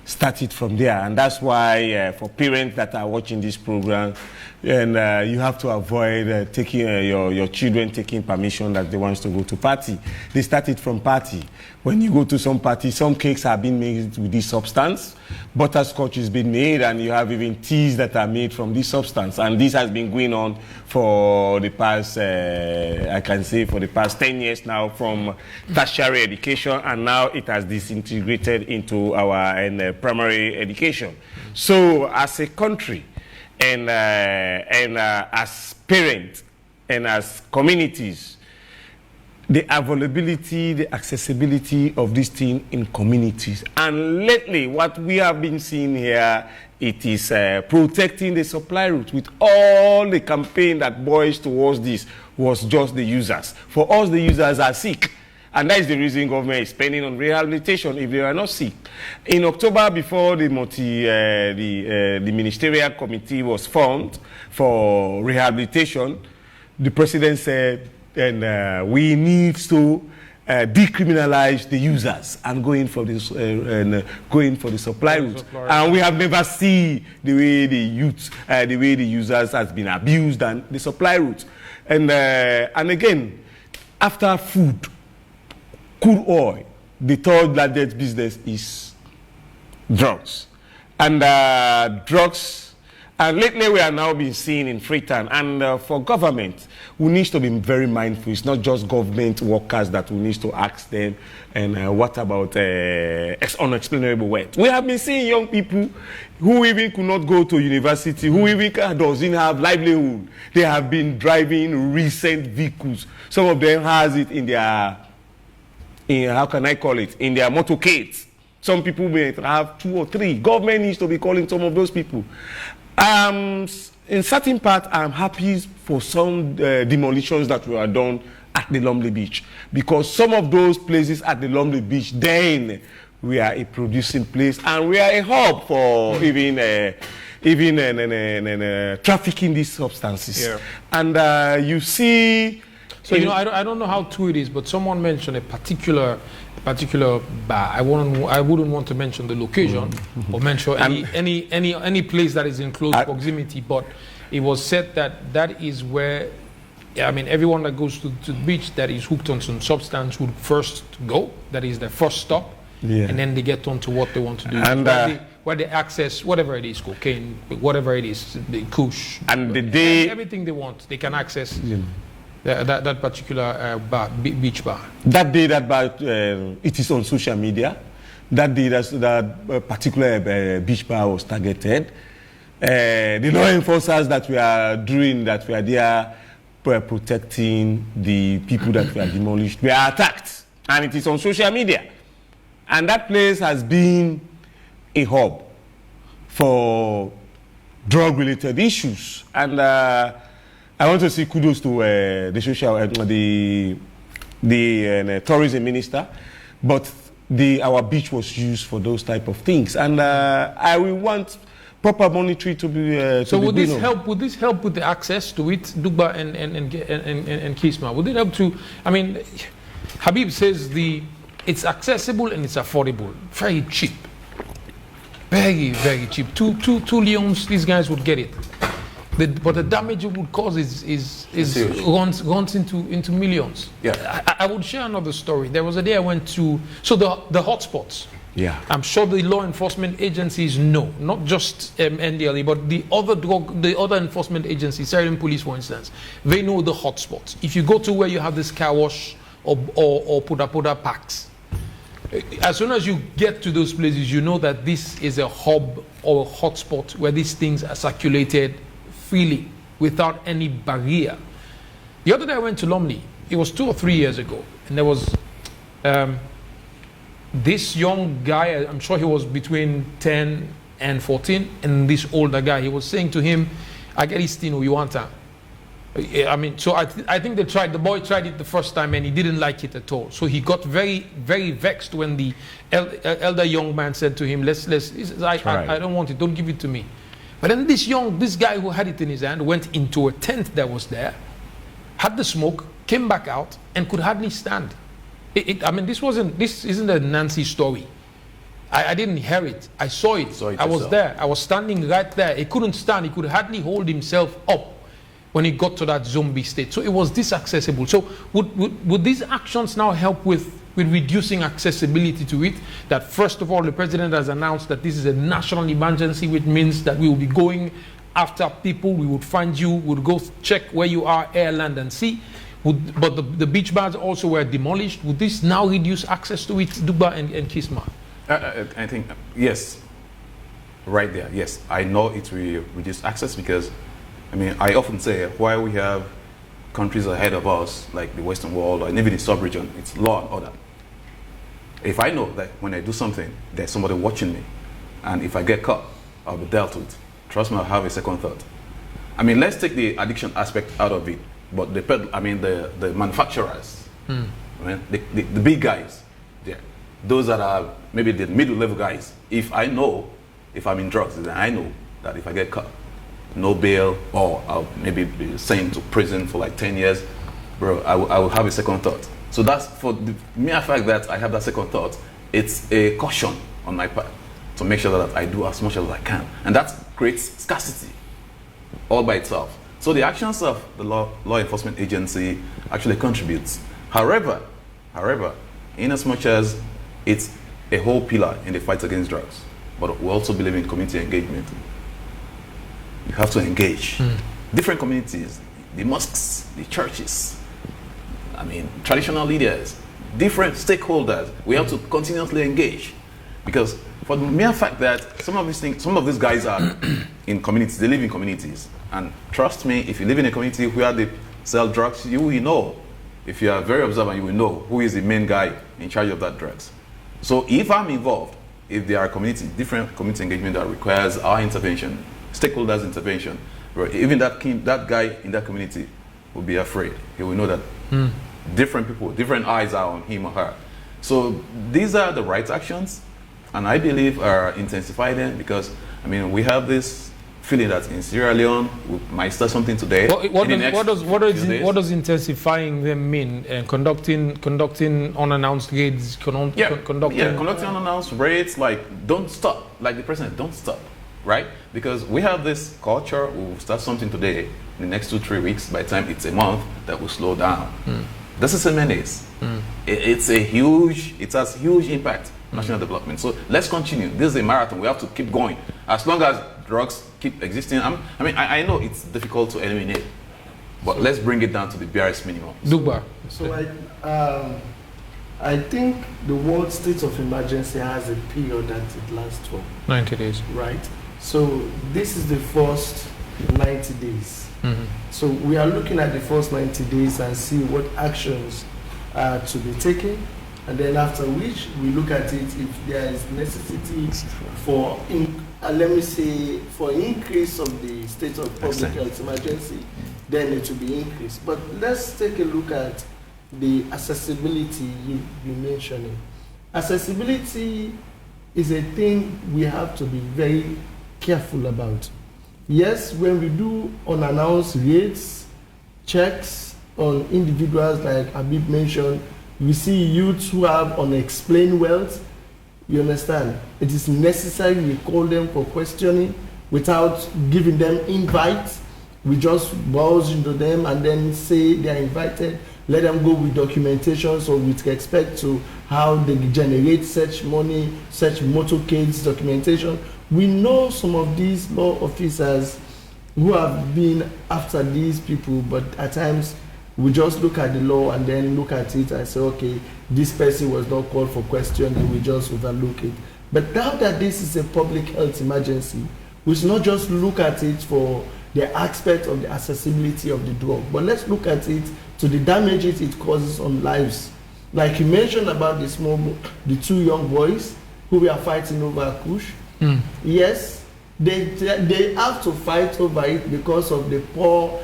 started from there. And that's why for parents that are watching this program, and you have to avoid taking your children taking permission that they want to go to party. They started from party. When you go to some party, some cakes have been made with this substance. Butterscotch is being made, and you have even teas that are made from this substance. And this has been going on for the past, I can say, for the past 10 years now, from tertiary education, and now it has disintegrated into our primary education. So as a country, and as parents and as communities, the availability, the accessibility of this thing in communities. And lately, what we have been seeing here, it is protecting the supply route. With all the campaign that boils towards this was just the users. For us, the users are sick. And that is the reason government is spending on rehabilitation if they are not sick. In October, before the ministerial committee was formed for rehabilitation, the president said, and we need to decriminalize the users and going for this going for the supply route. And we have never seen the way the youth, the way the users has been abused and the supply route. And again, after food, crude oil, the third largest business is drugs. And drugs. And lately we are now being seen in Freetown, and for government, we need to be very mindful. It's not just government workers that we need to ask them, and what about unexplainable wealth? We have been seeing young people who even could not go to university, who even doesn't have livelihood. They have been driving recent vehicles. Some of them has it in their, how can I call it, in their motorcades. Some people may have 2 or 3. Government needs to be calling some of those people. In certain part, I'm happy for some demolitions that were done at the Lumley Beach, because some of those places at the Lumley Beach, then we are a producing place and we are a hub for even trafficking these substances. Yeah. And you see. So I don't know how true it is, but someone mentioned a particular bar. I wouldn't want to mention the location or mention any place that is in close proximity, but it was said that that is where, I mean, everyone that goes to the beach that is hooked on some substance would first go. That is their first stop, and then they get on to what they want to do. And where they access whatever it is, cocaine, whatever it is, the Kush, and the day everything they want, they can access. That particular beach bar. That day, that bar, it is on social media. That day, that particular beach bar was targeted. The law enforcers that we are doing, that we are there protecting the people that were demolished, we are attacked. And it is on social media. And that place has been a hub for drug-related issues. And I want to say kudos to the social, the tourism minister, but our beach was used for those type of things, and I will want proper monitoring to be. So would this help? Would this help with the access to it, Dugba and Kisma? Would it help to? I mean, Habib says it's accessible and it's affordable, very cheap, very cheap. Two Leones, these guys would get it. But the damage it would cause runs into millions. Yeah. I would share another story. There was a day I went to the hotspots. Yeah. I'm sure the law enforcement agencies know, not just NDLA, but the other enforcement agencies, Syrian police, for instance, they know the hotspots. If you go to where you have this car wash or Puda packs, as soon as you get to those places, you know that this is a hub or a hotspot where these things are circulated freely without any barrier. The other day I went to Lumley. It was 2 or 3 years ago, and there was this young guy. I'm sure he was between 10 and 14, and this older guy. He was saying to him, "I get this thing, you want that?" I mean, so I think the boy tried it the first time and he didn't like it at all. So he got very vexed when the elder young man said to him, he says, I don't want it, don't give it to me. But then this guy who had it in his hand went into a tent that was there, had the smoke, came back out, and could hardly stand. I mean, this isn't a Nancy story. I didn't hear it. I saw it. I was there. I was standing right there. He couldn't stand. He could hardly hold himself up when he got to that zombie state. So it was this accessible. So would these actions now help with reducing accessibility to it? That first of all, the president has announced that this is a national emergency, which means that we will be going after people. We would find you, we'll go check where you are, air, land, and sea. But the beach bars also were demolished. Would this now reduce access to it, Duba and Kisma? I think, yes, right there, yes. I know it will reduce access because, I mean, I often say why we have countries ahead of us, like the Western world, or even the sub-region, it's law and order. If I know that when I do something, there's somebody watching me, and if I get caught, I'll be dealt with. Trust me, I'll have a second thought. I mean, let's take the addiction aspect out of it, but the manufacturers, I mean, the big guys, those that are maybe the middle-level guys, if I'm in drugs, then I know that if I get caught, no bail, or I'll maybe be sent to prison for like 10 years, bro, I will have a second thought. So that's for the mere fact that I have that second thought. It's a caution on my part to make sure that I do as much as I can, and that creates scarcity all by itself. So the actions of the law enforcement agency actually contributes. However, in as much as it's a whole pillar in the fight against drugs, but we also believe in community engagement. You have to engage different communities, the mosques, the churches, traditional leaders, different stakeholders. We have to continuously engage, because for the mere fact that some of these guys are in communities, they live in communities, and trust me, if you live in a community where they sell drugs, you will know. If you are very observant, you will know who is the main guy in charge of that drugs. So if I'm involved, if there are different community engagement that requires our intervention, stakeholders' intervention, even that guy in that community will be afraid. He will know that different people, different eyes are on him or her. So these are the right actions, and I believe are intensify them, because we have this feeling that in Sierra Leone we might start something today. What does intensifying them mean? Conducting unannounced raids, conducting unannounced raids, like don't stop, like the president, don't stop, right? Because we have this culture, we'll start something today, in the next 2-3 weeks, by the time it's a month, that will slow down. This is a menace. It has huge impact on national development. So let's continue. This is a marathon. We have to keep going. As long as drugs keep existing, I know it's difficult to eliminate, but let's bring it down to the barest minimum. Dugba. So I think the world state of emergency has a period that it lasts for 90 days. Right. So this is the first 90 days. So we are looking at the first 90 days and see what actions are to be taken, and then after which we look at it if there is necessity for for increase of the state of public health emergency, then it will be increased. But let's take a look at the accessibility you mentioned. Accessibility is a thing we have to be very careful about. Yes, when we do unannounced raids, checks on individuals, like Habib mentioned, we see youths who have unexplained wealth. You understand? It is necessary we call them for questioning without giving them invites. We just browse into them and then say they are invited. Let them go with documentation, so with respect to how they generate such money, such motorcades documentation. We know some of these law officers who have been after these people, but at times we just look at the law and then look at it and say, okay, this person was not called for questioning, we just overlook it. But now that this is a public health emergency, we should not just look at it for the aspect of the accessibility of the drug, but let's look at it to the damages it causes on lives. Like you mentioned about the 2 young boys who were fighting over Kush. Yes, they have to fight over it because of the poor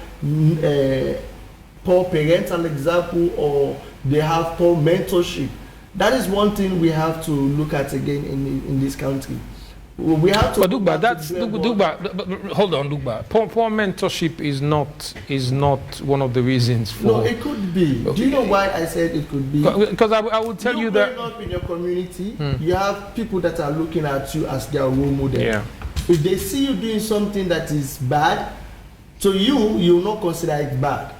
parental example, or they have poor mentorship. That is one thing we have to look at again in this country. We have to. But Dugba, hold on, Dugba. Poor mentorship is not one of the reasons for. No, it could be. Okay. Do you know why I said it could be? Because I will tell you that. Growing up in your community, you have people that are looking at you as their role model. Yeah. If they see you doing something that is bad, to you will not consider it bad.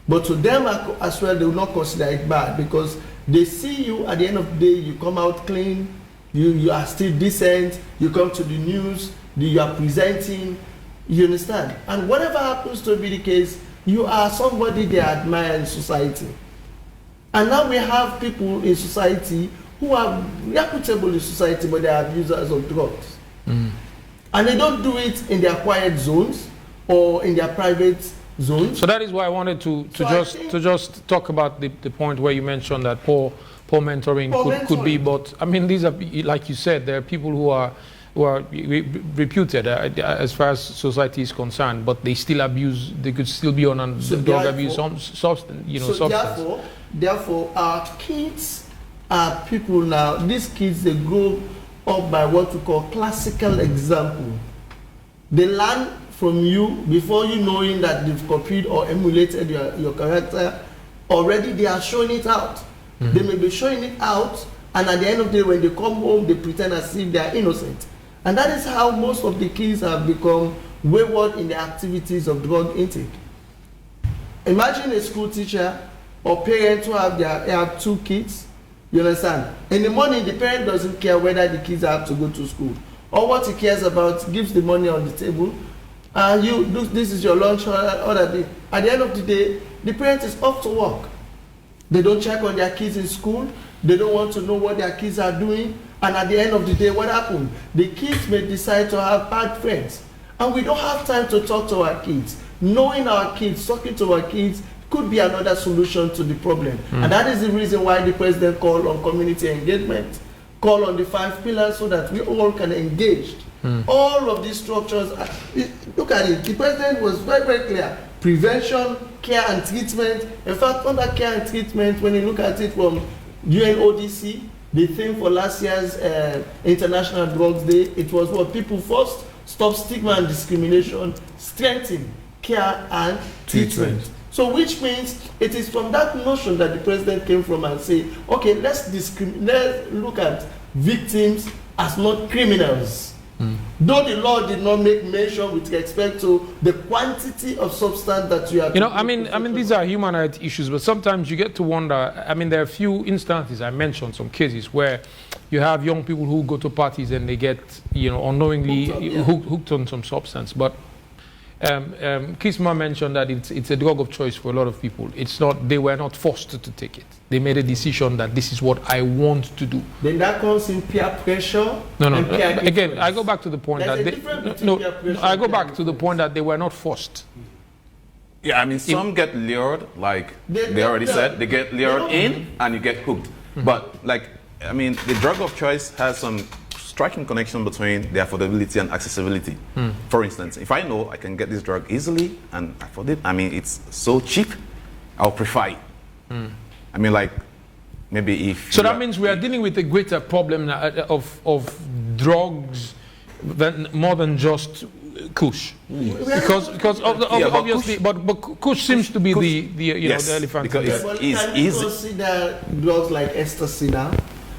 But to them as well, they will not consider it bad, because they see you at the end of the day, you come out clean, you are still decent, you come to the news, you are presenting, you understand? And whatever happens to be the case, you are somebody they admire in society. And now we have people in society who are reputable in society, but they are abusers of drugs. And they don't do it in their quiet zones or in their private zones. So that is why I wanted to just talk about the point where you mentioned that poor mentoring could be. But I mean, these are, like you said, there are people who are reputed as far as society is concerned, but they still abuse. They could still be on drug abuse substance. So therefore, our kids are people now. These kids, they grow up by what we call classical example. They learn from you before you knowing that they've copied or emulated your character. Already they are showing it out. They may be showing it out, and at the end of the day, when they come home, they pretend as if they are innocent. And that is how most of the kids have become wayward in the activities of drug intake. Imagine a school teacher or parent who have 2 kids. You understand? In the morning, the parent doesn't care whether the kids have to go to school. Or what he cares about, gives the money on the table. This is your lunch other day. At the end of the day, the parent is off to work. They don't check on their kids in school. They don't want to know what their kids are doing. And at the end of the day, what happened? The kids may decide to have bad friends. And we don't have time to talk to our kids. Knowing our kids, talking to our kids, could be another solution to the problem. And that is the reason why the president called on community engagement, called on the 5 pillars so that we all can engage. All of these structures, look at it, the president was very, very clear. Prevention, care and treatment. In fact, under care and treatment, when you look at it from UNODC, the theme for last year's International Drugs Day, it was what? People first, stop stigma and discrimination, strengthen care and treatment. So which means it is from that notion that the president came from and say, okay, let's look at victims as not criminals. Though the law did not make mention with respect to the quantity of substance that you have. I mean, these are human rights issues, but sometimes you get to wonder. I mean, there are a few instances, I mentioned some cases where you have young people who go to parties and they get, unknowingly hooked on some substance. But Kisma mentioned that it's a drug of choice for a lot of people. It's not, they were not forced to take it. They made a decision that this is what I want to do. Then that comes in peer pressure. Again, I go back to the point that I go back to the point that they were not forced. Yeah, I mean, some get lured, like they already said, they get lured in and you get hooked. But like, I mean, the drug of choice has some striking connection between the affordability and accessibility. For instance, if I know I can get this drug easily and afford it, I mean, it's so cheap, I'll prefer it. I mean, like, maybe if... So that means we are dealing with a greater problem of drugs more than just Kush. Because obviously, but Kush seems to be the elephant. Because can we consider drugs like ecstasy now?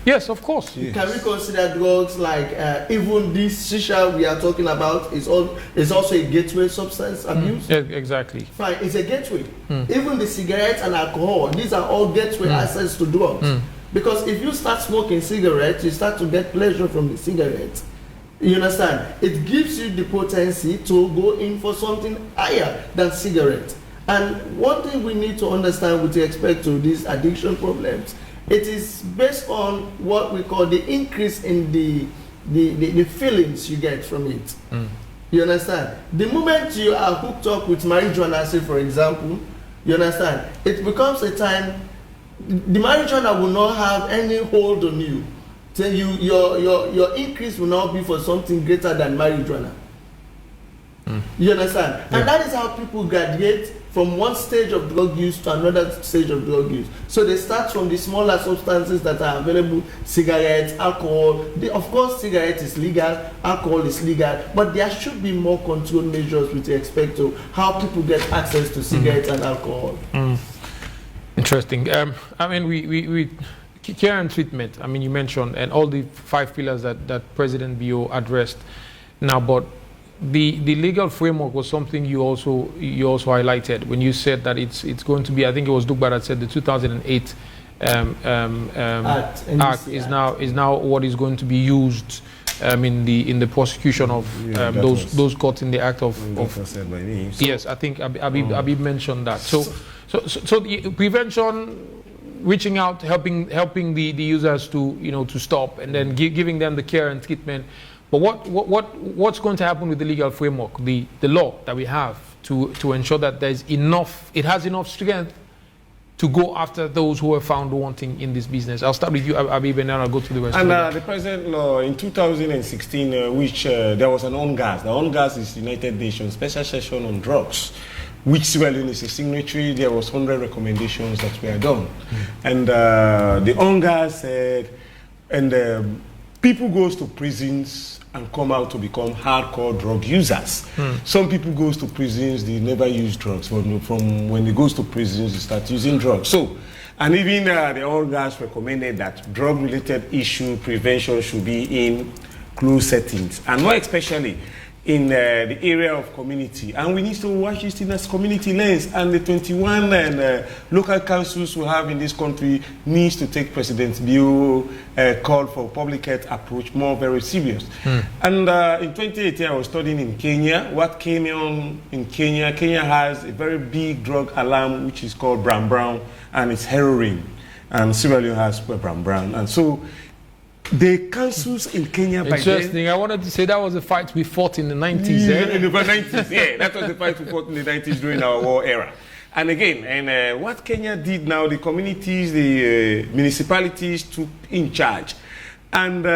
Yes, of course. Yes. Can we consider drugs like even this shisha we are talking about is also a gateway substance abuse? Yeah, exactly. Fine, it's a gateway. Even the cigarettes and alcohol, these are all gateway access to drugs. Because if you start smoking cigarettes, you start to get pleasure from the cigarettes. You understand? It gives you the potency to go in for something higher than cigarettes. And one thing we need to understand with respect to these addiction problems, it is based on what we call the increase in the feelings you get from it. You understand? The moment you are hooked up with marijuana, say for example, you understand, it becomes a time, the marijuana will not have any hold on you. So your increase will now be for something greater than marijuana. You understand? Yeah. And that is how people graduate from one stage of drug use to another stage of drug use. So they start from the smaller substances that are available, cigarettes, alcohol. Of course, cigarette is legal, alcohol is legal, but there should be more control measures with respect to how people get access to cigarettes and alcohol. Interesting. I mean, we care and treatment, I mean, you mentioned, and all the 5 pillars that President Bio addressed now, but the legal framework was something you also highlighted when you said that it's going to be, I think it was Dugba that said the 2008 Act is now what is going to be used in the prosecution of those caught in the act of said by me. Yes, I think Abib mentioned that. So the prevention, reaching out, helping the users to stop, and then giving them the care and treatment. But what's going to happen with the legal framework, the law that we have to ensure that it has enough strength to go after those who are found wanting in this business? I'll start with you, Abib, and then I'll go to the rest. And the present law in 2016, which there was an ONGAS. The ONGAS is United Nations Special Session on Drugs, which Swelling is a signatory. There was 100 recommendations that were done. And the ONGAS said, and people goes to prisons and come out to become hardcore drug users. Some people goes to prisons, they never use drugs. From when they goes to prisons, they start using drugs. So And even the organs recommended that drug-related issue prevention should be in closed settings, and more especially in the area of community. And we need to watch this thing as community lens. And the 21 local councils we have in this country needs to take President Bio call for public health approach more very serious. And in 2018, I was studying in Kenya. What came on in Kenya? Kenya has a very big drug alarm, which is called Brown, and it's heroin. And Sierra Leone has Brown. And so the councils in Kenya by then... Interesting. I wanted to say that was a fight we fought in the 90s. Yeah, in the 90s, yeah. That was the fight we fought in the 90s during our war era. And again, what Kenya did now, the communities, the municipalities took in charge. And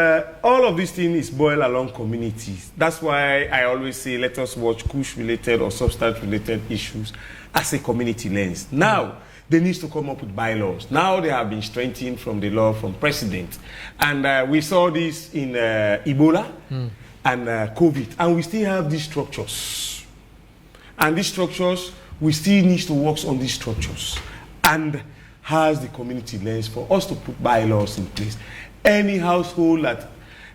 all of this thing is boiled along communities. That's why I always say, let us watch Kush-related or substance-related issues as a community lens. Now, they need to come up with bylaws. Now they have been strengthened from the law from president. And we saw this in Ebola and COVID. And we still have these structures. And these structures, we still need to work on these structures. And has the community lens for us to put bylaws in place. Any household that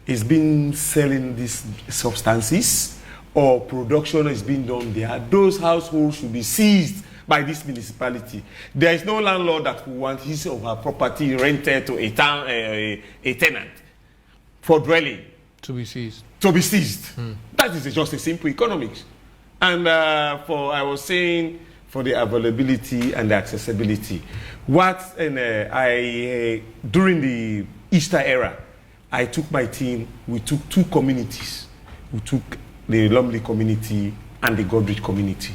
is been selling these substances or production is being done there, those households should be seized by this municipality. There is no landlord that will want his or her property rented to a tenant for dwelling. To be seized. To be seized. That is just a simple economics. And I was saying, for the availability and the accessibility. During the Easter era, I took my team, we took two communities. We took the Lumley community and the Godrich community.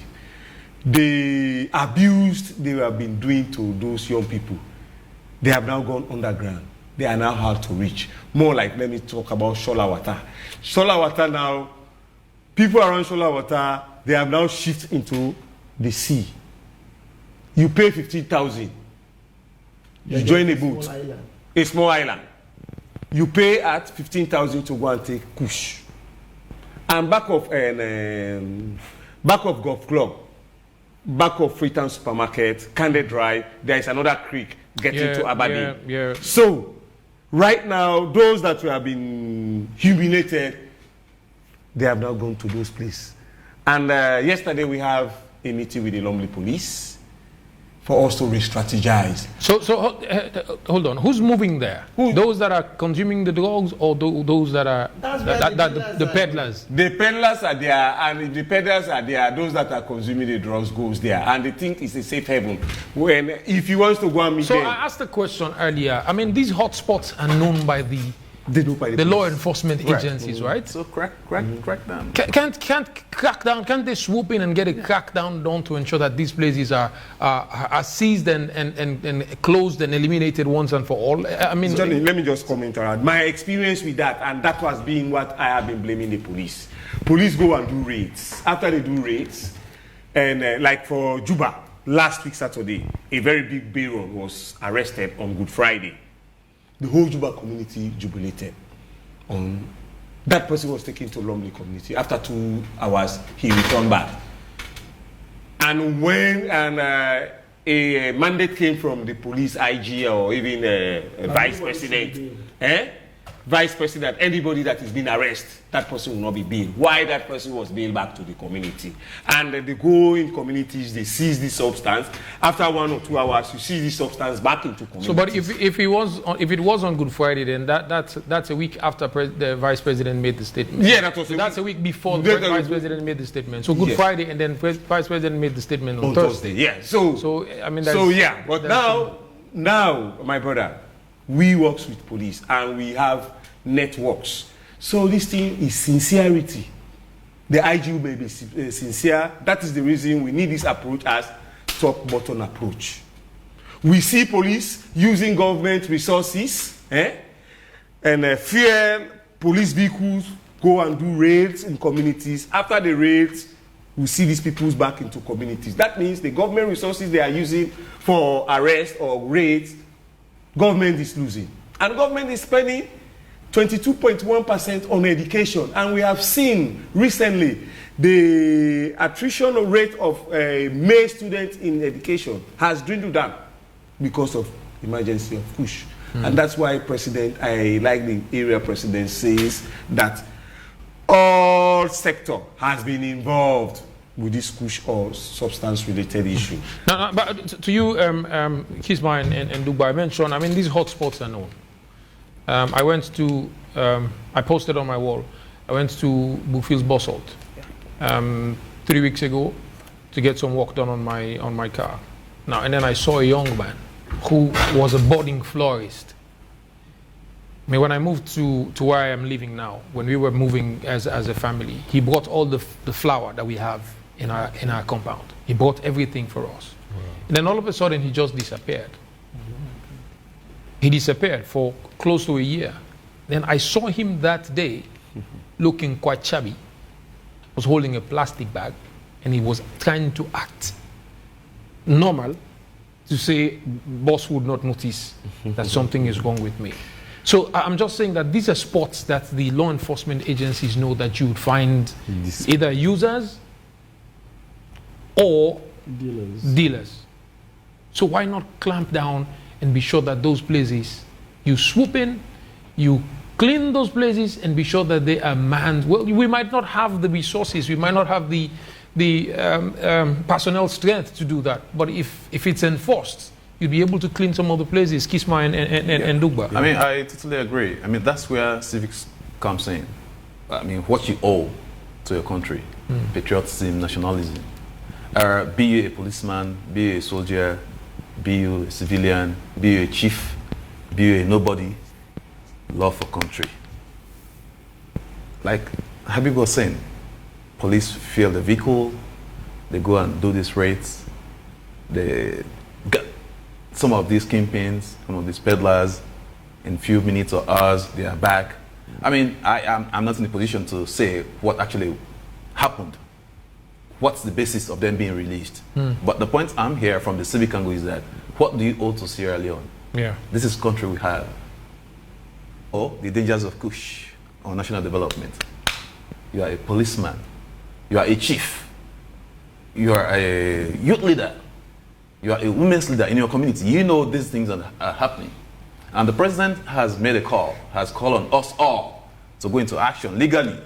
The abuse they have been doing to those young people, they have now gone underground. They are now hard to reach. More like, let me talk about Sholawata. Sholawata now, people around Sholawata, they have now shifted into the sea. You pay 15,000. You join a boat. A small island. You pay at 15,000 to go and take Kush. And back of golf club, back of Freetown Supermarket, Candid Drive, there is another creek getting to Aberdeen. So, right now, those that have been humiliated, they have now gone to those places. And yesterday we have a meeting with the Lumley police for us to re-strategize. So hold on. Who's moving there? Those that are consuming the drugs, or those that are the peddlers? The peddlers are there, and if the peddlers are there, those that are consuming the drugs goes there, and they think it's a safe haven. When if he wants to go and meet them. I asked the question earlier. I mean, these hotspots are known by the law enforcement agencies, right? So crack down. Can't crack down? Can't they swoop in and get a crackdown done to ensure that these places are seized and closed and eliminated once and for all? I mean, Johnny, let me just comment around my experience with that, and that was being what I have been blaming the police. Police go and do raids. After they do raids, and like for Juba last week Saturday, a very big baron was arrested on Good Friday. The whole Juba community jubilated. That person was taken to Lumley community. After 2 hours, he returned back. And when a mandate came from the police IG or even vice president, vice president, anybody that is being arrested, that person will not be bailed. Why that person was bailed back to the community? And they go in communities, they seize this substance. After 1 or 2 hours, you see this substance back into communities. So, but if it was on Good Friday, then that's a week after the vice president made the statement. Yeah, that was that's a week before the vice president made the statement. So Good Friday, and then vice president made the statement on Thursday. Yeah. So I mean. But now, my brother, we work with police and we have networks. So this thing is sincerity. The IG may be sincere. That is the reason we need this approach as top-bottom approach. We see police using government resources and fuel police vehicles, go and do raids in communities. After the raids, we see these people back into communities. That means the government resources they are using for arrest or raids, government is losing. And government is spending 22.1% on education. And we have seen recently the attrition rate of male students in education has dwindled down. because of emergency of Kush. And that's why I like the area president says that all sector has been involved with this Kush or substance-related issue. No, but to you, Kisma and Dubai mentioned, I mean, these hotspots are known. I went to, I posted on my wall, I went to Bufil's Bosalt 3 weeks ago to get some work done on my car. Now, and then I saw a young man who was a budding florist. I mean, when I moved to where I am living now, when we were moving as a family, he brought all the flower that we have in our compound. He bought everything for us. Wow. And then all of a sudden, he just disappeared. He disappeared for close to a year. Then I saw him that day looking quite chubby. Was holding a plastic bag, and he was trying to act normal to say boss would not notice that something is wrong with me. So I'm just saying that these are spots that the law enforcement agencies know that you would find either users or dealers. So why not clamp down and be sure that those places, you swoop in, you clean those places and be sure that they are manned. Well, we might not have the resources, we might not have the personnel strength to do that, but if it's enforced, you'd be able to clean some of the places, Kisma and Dugba. I mean, I totally agree. I mean, that's where civics comes in. I mean, what you owe to your country, patriotism, nationalism. Be you a policeman, be you a soldier, be you a civilian, be you a chief, be you a nobody, love for country. Like Habib was saying, police fill the vehicle, they go and do these raids, they get some of these kingpins, some of these peddlers, in a few minutes or hours, they are back. I mean, I'm not in a position to say what actually happened. What's the basis of them being released? But the point I'm here from the civic angle is that, what do you owe to Sierra Leone? Yeah. This is country we have. Or the dangers of Kush or national development. You are a policeman. You are a chief. You are a youth leader. You are a women's leader in your community. You know these things are happening. And the president has made a call, has called on us all to go into action legally